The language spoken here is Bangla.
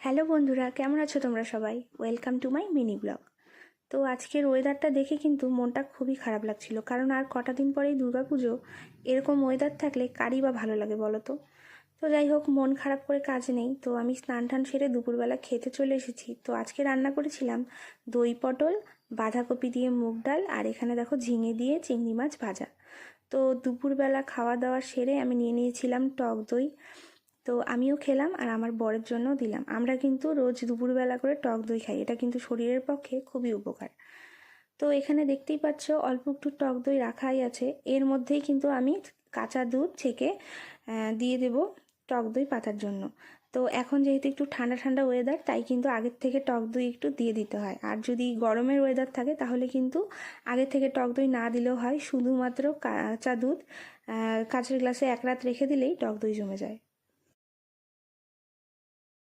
হ্যালো বন্ধুরা, কেমন আছো তোমরা সবাই? Welcome to my mini blog. তো আজকের ওয়েদারটা দেখে কিন্তু মনটা খুবই খারাপ লাগছিল, কারণ আর কটা দিন পরেই দুর্গাপুজো। এরকম ওয়েদার থাকলে কারই বা ভালো লাগে বলো তো? তো যাই হোক, মন খারাপ করে কাজ নেই। তো আমি স্নান টান সেরে দুপুরবেলা খেতে চলে এসেছি। তো আজকে রান্না করেছিলাম দই পটল, বাঁধাকপি দিয়ে মুগ ডাল, আর এখানে দেখো ঝিঙে দিয়ে চিংড়ি মাছ ভাজা। তো দুপুরবেলা খাওয়া দাওয়া সেরে আমি নিয়ে নিয়েছিলাম টক দই। তো আমিও খেলাম আর আমার বরের জন্যও দিলাম। আমরা কিন্তু রোজ দুপুরবেলা করে টক দই খাই, এটা কিন্তু শরীরের পক্ষে খুবই উপকার। তো এখানে দেখতেই পাচ্ছ অল্প একটু টক দই রাখাই আছে, এর মধ্যেই কিন্তু আমি কাঁচা দুধ ছেঁকে দিয়ে দেব টক দই পাতার জন্য। তো এখন যেহেতু একটু ঠান্ডা ঠান্ডা ওয়েদার, তাই কিন্তু আগের থেকে টক দই একটু দিয়ে দিতে হয়। আর যদি গরমের ওয়েদার থাকে তাহলে কিন্তু আগের থেকে টক দই না দিলেও হয়, শুধুমাত্র কাঁচা দুধ কাঁচের গ্লাসে এক রাত রেখে দিলেই টক দই জমে যায়।